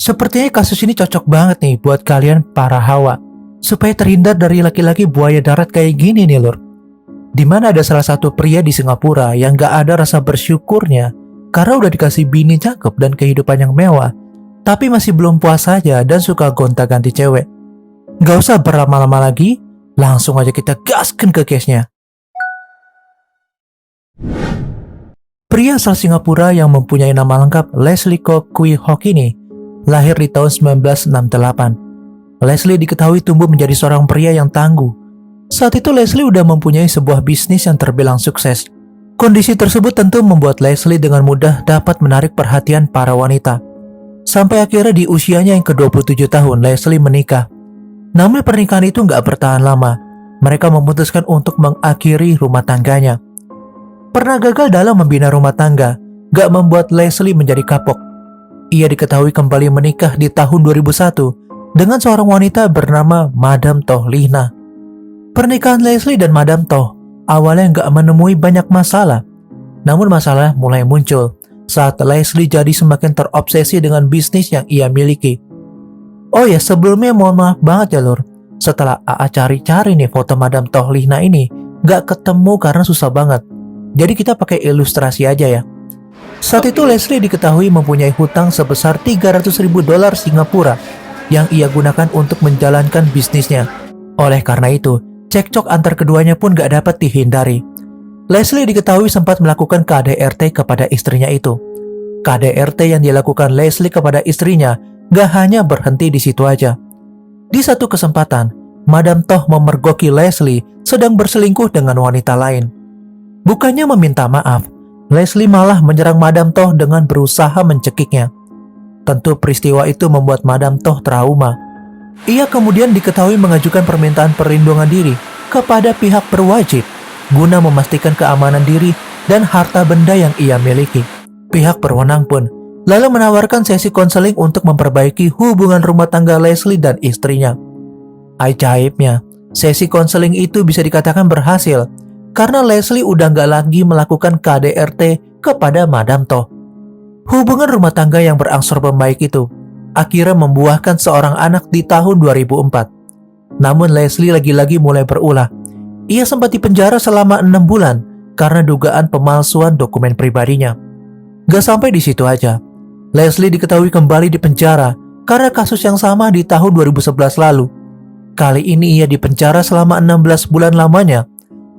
Sepertinya kasus ini cocok banget nih buat kalian para hawa. Supaya terhindar dari laki-laki buaya darat kayak gini nih lur. Dimana ada salah satu pria di Singapura yang gak ada rasa bersyukurnya karena udah dikasih bini cakep dan kehidupan yang mewah, tapi masih belum puas saja dan suka gonta-ganti cewek. Gak usah berlama-lama lagi, langsung aja kita gaskan ke case-nya. Pria asal Singapura yang mempunyai nama lengkap Leslie Kok Kui Hok ini lahir di tahun 1968. Leslie diketahui tumbuh menjadi seorang pria yang tangguh. Saat itu Leslie udah mempunyai sebuah bisnis yang terbilang sukses. Kondisi tersebut tentu membuat Leslie dengan mudah dapat menarik perhatian para wanita. Sampai akhirnya di usianya yang ke-27 tahun Leslie menikah. Namun pernikahan itu nggak bertahan lama. Mereka memutuskan untuk mengakhiri rumah tangganya. Pernah gagal dalam membina rumah tangga, gak membuat Leslie menjadi kapok. Ia diketahui kembali menikah di tahun 2001 dengan seorang wanita bernama Madam Toh Lina. Pernikahan Leslie dan Madam Toh awalnya gak menemui banyak masalah. Namun masalah mulai muncul saat Leslie jadi semakin terobsesi dengan bisnis yang ia miliki. Oh ya, sebelumnya mohon maaf banget ya lur. Setelah AA cari-cari nih foto Madam Toh Lina ini, gak ketemu karena susah banget. Jadi kita pakai ilustrasi aja ya. Saat itu Leslie diketahui mempunyai hutang sebesar $300.000 Singapura yang ia gunakan untuk menjalankan bisnisnya. Oleh karena itu, cekcok antar keduanya pun gak dapat dihindari. Leslie diketahui sempat melakukan KDRT kepada istrinya itu. KDRT yang dilakukan Leslie kepada istrinya gak hanya berhenti di situ aja. Di satu kesempatan, Madam Toh memergoki Leslie sedang berselingkuh dengan wanita lain. Bukannya meminta maaf, Leslie malah menyerang Madam Toh dengan berusaha mencekiknya. Tentu peristiwa itu membuat Madam Toh trauma. Ia kemudian diketahui mengajukan permintaan perlindungan diri kepada pihak berwajib guna memastikan keamanan diri dan harta benda yang ia miliki. Pihak berwenang pun lalu menawarkan sesi konseling untuk memperbaiki hubungan rumah tangga Leslie dan istrinya. Ajaibnya, sesi konseling itu bisa dikatakan berhasil karena Leslie udah gak lagi melakukan KDRT kepada Madam Toh. Hubungan rumah tangga yang berangsur membaik itu akhirnya membuahkan seorang anak di tahun 2004. Namun Leslie lagi-lagi mulai berulah. Ia sempat dipenjara selama 6 bulan karena dugaan pemalsuan dokumen pribadinya. Gak sampai di situ aja. Leslie diketahui kembali dipenjara karena kasus yang sama di tahun 2011 lalu. Kali ini ia dipenjara selama 16 bulan lamanya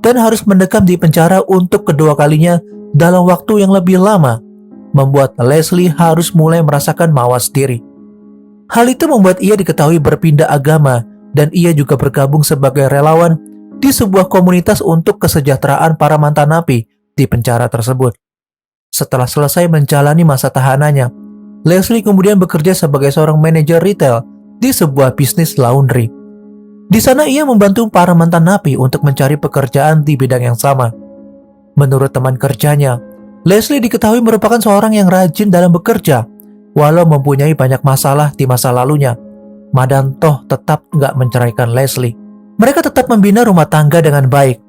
dan harus mendekam di penjara untuk kedua kalinya dalam waktu yang lebih lama, membuat Leslie harus mulai merasakan mawas diri. Hal itu membuat ia diketahui berpindah agama dan ia juga bergabung sebagai relawan di sebuah komunitas untuk kesejahteraan para mantan napi di penjara tersebut. Setelah selesai menjalani masa tahanannya, Leslie kemudian bekerja sebagai seorang manajer retail di sebuah bisnis laundry. Di sana ia membantu para mantan napi untuk mencari pekerjaan di bidang yang sama. Menurut teman kerjanya, Leslie diketahui merupakan seorang yang rajin dalam bekerja. Walau mempunyai banyak masalah di masa lalunya, Madam Toh tetap nggak menceraikan Leslie. Mereka tetap membina rumah tangga dengan baik.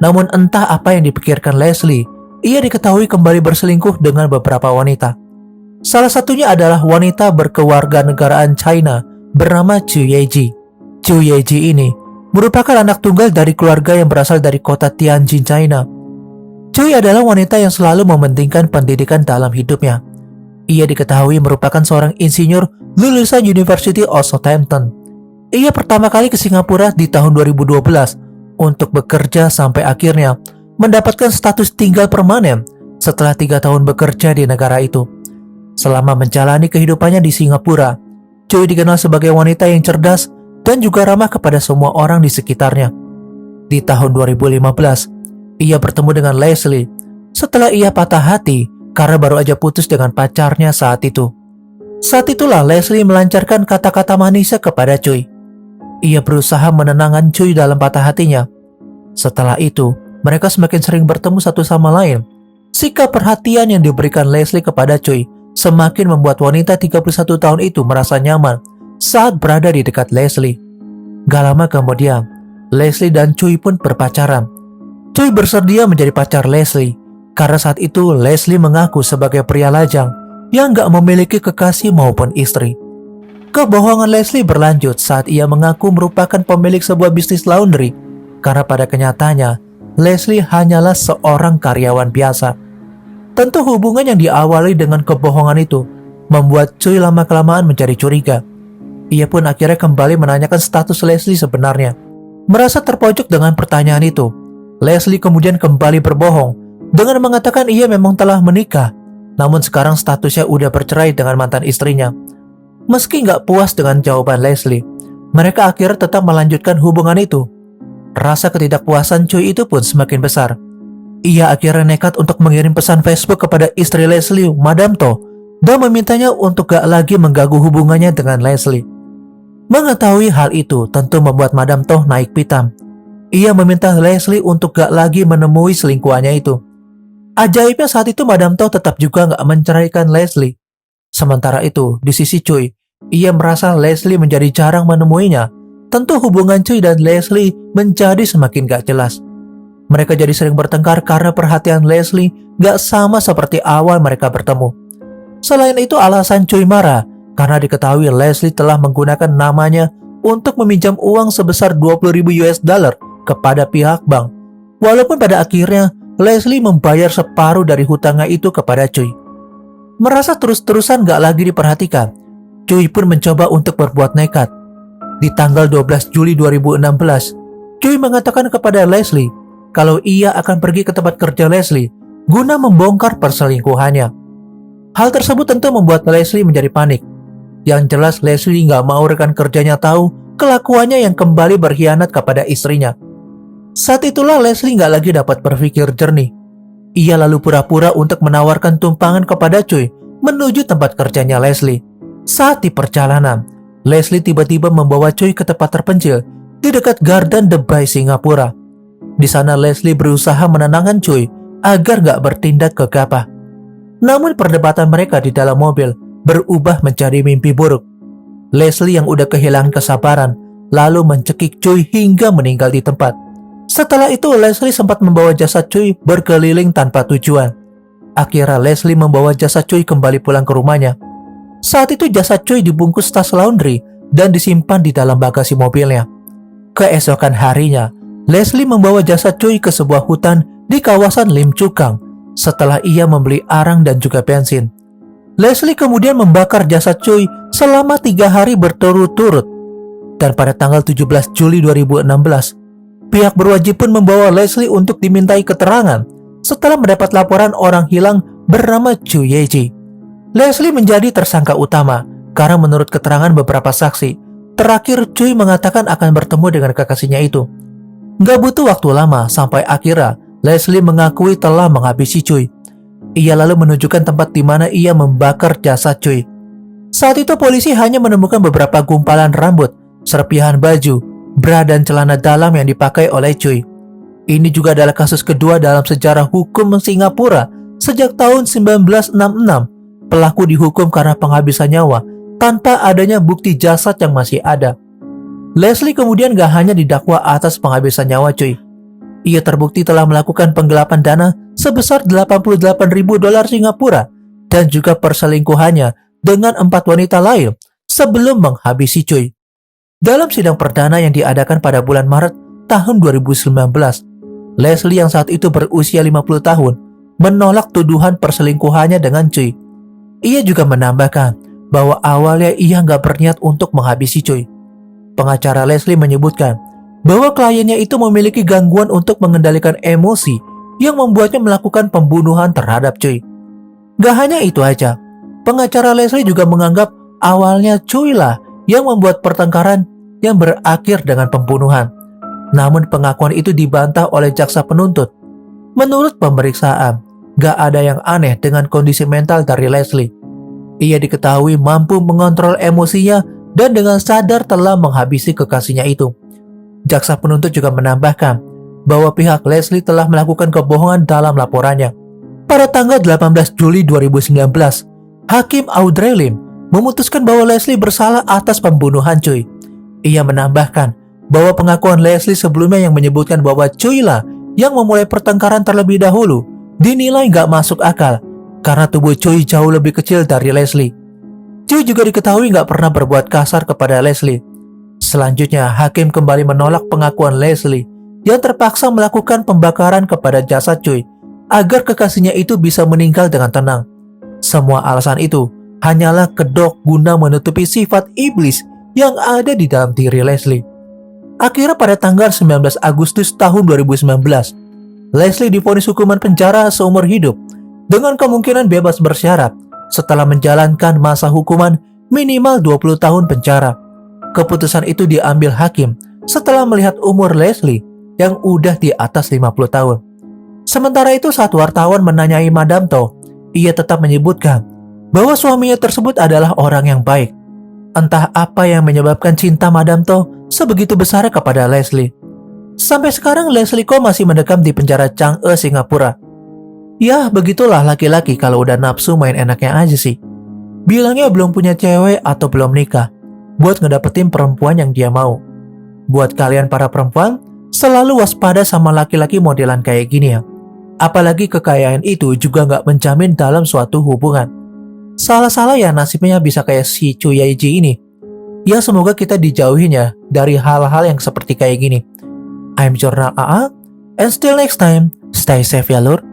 Namun entah apa yang dipikirkan Leslie, ia diketahui kembali berselingkuh dengan beberapa wanita. Salah satunya adalah wanita berkewarganegaraan China bernama Chu Yeji. Chu Yeji ini merupakan anak tunggal dari keluarga yang berasal dari kota Tianjin, China. Cui adalah wanita yang selalu mementingkan pendidikan dalam hidupnya. Ia diketahui merupakan seorang insinyur lulusan University of Southampton. Ia pertama kali ke Singapura di tahun 2012 untuk bekerja sampai akhirnya mendapatkan status tinggal permanen setelah 3 tahun bekerja di negara itu. Selama menjalani kehidupannya di Singapura, Cui dikenal sebagai wanita yang cerdas dan juga ramah kepada semua orang di sekitarnya. Di tahun 2015, ia bertemu dengan Leslie setelah ia patah hati karena baru aja putus dengan pacarnya saat itu. Saat itulah Leslie melancarkan kata-kata manisnya kepada Cui. Ia berusaha menenangkan Cui dalam patah hatinya. Setelah itu, mereka semakin sering bertemu satu sama lain. Sikap perhatian yang diberikan Leslie kepada Cui semakin membuat wanita 31 tahun itu merasa nyaman saat berada di dekat Leslie. Gak lama kemudian, Leslie dan Cui pun berpacaran. Cui bersedia menjadi pacar Leslie karena saat itu Leslie mengaku sebagai pria lajang yang gak memiliki kekasih maupun istri. Kebohongan Leslie berlanjut saat ia mengaku merupakan pemilik sebuah bisnis laundry, karena pada kenyataannya, Leslie hanyalah seorang karyawan biasa. Tentu hubungan yang diawali dengan kebohongan itu membuat Choi lama-kelamaan menjadi curiga. Ia pun akhirnya kembali menanyakan status Leslie sebenarnya. Merasa terpojok dengan pertanyaan itu, Leslie kemudian kembali berbohong dengan mengatakan ia memang telah menikah, namun sekarang statusnya udah bercerai dengan mantan istrinya. Meski nggak puas dengan jawaban Leslie, mereka akhirnya tetap melanjutkan hubungan itu. Rasa ketidakpuasan Choi itu pun semakin besar. Ia akhirnya nekat untuk mengirim pesan Facebook kepada istri Leslie, Madam To, dan memintanya untuk gak lagi mengganggu hubungannya dengan Leslie. Mengetahui hal itu tentu membuat Madam To naik pitam. Ia meminta Leslie untuk gak lagi menemui selingkuhannya itu. Ajaibnya saat itu Madam To tetap juga gak menceraikan Leslie. Sementara itu, di sisi Choi, ia merasa Leslie menjadi jarang menemuinya. Tentu hubungan Choi dan Leslie menjadi semakin gak jelas. Mereka jadi sering bertengkar karena perhatian Leslie gak sama seperti awal mereka bertemu. Selain itu, alasan Choi marah karena diketahui Leslie telah menggunakan namanya untuk meminjam uang sebesar 20.000 US dollar kepada pihak bank. Walaupun pada akhirnya Leslie membayar separuh dari hutangnya itu kepada Choi. Merasa terus-terusan gak lagi diperhatikan, Choi pun mencoba untuk berbuat nekat. Di tanggal 12 Juli 2016, Choi mengatakan kepada Leslie kalau ia akan pergi ke tempat kerja Leslie guna membongkar perselingkuhannya. Hal tersebut tentu membuat Leslie menjadi panik. Yang jelas Leslie gak mau rekan kerjanya tahu kelakuannya yang kembali berkhianat kepada istrinya. Saat itulah Leslie gak lagi dapat berpikir jernih. Ia lalu pura-pura untuk menawarkan tumpangan kepada Choi menuju tempat kerjanya Leslie. Saat di perjalanan, Leslie tiba-tiba membawa Choi ke tempat terpencil di dekat Garden The Bay, Singapura. Di sana Leslie berusaha menenangkan Choi agar gak bertindak gegabah. Namun perdebatan mereka di dalam mobil berubah menjadi mimpi buruk. Leslie yang udah kehilangan kesabaran lalu mencekik Choi hingga meninggal di tempat. Setelah itu Leslie sempat membawa jasad Choi berkeliling tanpa tujuan. Akhirnya Leslie membawa jasad Choi kembali pulang ke rumahnya. Saat itu jasad Choi dibungkus tas laundry dan disimpan di dalam bagasi mobilnya. Keesokan harinya, Leslie membawa jasad Choi ke sebuah hutan di kawasan Lim Chu Kang setelah ia membeli arang dan juga bensin. Leslie kemudian membakar jasad Choi selama 3 hari berturut-turut. Dan pada tanggal 17 Juli 2016, pihak berwajib pun membawa Leslie untuk dimintai keterangan setelah mendapat laporan orang hilang bernama Chu Yeji. Leslie menjadi tersangka utama karena menurut keterangan beberapa saksi, terakhir Choi mengatakan akan bertemu dengan kekasihnya itu. Gak butuh waktu lama sampai akhirnya Leslie mengakui telah menghabisi Choi. Ia lalu menunjukkan tempat di mana ia membakar jasad Choi. Saat itu polisi hanya menemukan beberapa gumpalan rambut, serpihan baju, bra dan celana dalam yang dipakai oleh Choi. Ini juga adalah kasus kedua dalam sejarah hukum Singapura sejak tahun 1966. Pelaku dihukum karena penghabisan nyawa tanpa adanya bukti jasad yang masih ada. Leslie kemudian gak hanya didakwa atas penghabisan nyawa Choi. Ia terbukti telah melakukan penggelapan dana sebesar 88.000 dolar Singapura dan juga perselingkuhannya dengan 4 wanita lain sebelum menghabisi Choi. Dalam sidang perdana yang diadakan pada bulan Maret tahun 2019, Leslie yang saat itu berusia 50 tahun menolak tuduhan perselingkuhannya dengan Choi. Ia juga menambahkan bahwa awalnya ia nggak berniat untuk menghabisi Choi. Pengacara Leslie menyebutkan bahwa kliennya itu memiliki gangguan untuk mengendalikan emosi yang membuatnya melakukan pembunuhan terhadap Choi. Gak hanya itu aja, pengacara Leslie juga menganggap awalnya Choi lah yang membuat pertengkaran yang berakhir dengan pembunuhan. Namun pengakuan itu dibantah oleh jaksa penuntut. Menurut pemeriksaan, gak ada yang aneh dengan kondisi mental dari Leslie. Ia diketahui mampu mengontrol emosinya dan dengan sadar telah menghabisi kekasihnya itu. Jaksa penuntut juga menambahkan bahwa pihak Leslie telah melakukan kebohongan dalam laporannya. Pada tanggal 18 Juli 2019, Hakim Audrey Lim memutuskan bahwa Leslie bersalah atas pembunuhan Choi. Ia menambahkan bahwa pengakuan Leslie sebelumnya yang menyebutkan bahwa Choi lah yang memulai pertengkaran terlebih dahulu dinilai gak masuk akal karena tubuh Choi jauh lebih kecil dari Leslie. Cui juga diketahui nggak pernah berbuat kasar kepada Leslie. Selanjutnya, hakim kembali menolak pengakuan Leslie yang terpaksa melakukan pembakaran kepada jasad Cui agar kekasihnya itu bisa meninggal dengan tenang. Semua alasan itu hanyalah kedok guna menutupi sifat iblis yang ada di dalam diri Leslie. Akhirnya pada tanggal 19 Agustus tahun 2019, Leslie divonis hukuman penjara seumur hidup dengan kemungkinan bebas bersyarat setelah menjalankan masa hukuman minimal 20 tahun penjara. Keputusan itu diambil hakim setelah melihat umur Leslie yang udah di atas 50 tahun. Sementara itu saat wartawan menanyai Madame To, ia tetap menyebutkan bahwa suaminya tersebut adalah orang yang baik. Entah apa yang menyebabkan cinta Madame To sebegitu besar kepada Leslie. Sampai sekarang Leslie Ko masih mendekam di penjara Chang'e, Singapura. Ya, begitulah laki-laki kalau udah nafsu main enaknya aja sih. Bilangnya belum punya cewek atau belum nikah, buat ngedapetin perempuan yang dia mau. Buat kalian para perempuan, selalu waspada sama laki-laki modelan kayak gini ya. Apalagi kekayaan itu juga nggak menjamin dalam suatu hubungan. Salah-salah ya nasibnya bisa kayak si Cui Yaiji ini. Ya semoga kita dijauhin ya dari hal-hal yang seperti kayak gini. I'm Jurnal AA, and still next time, stay safe ya lur.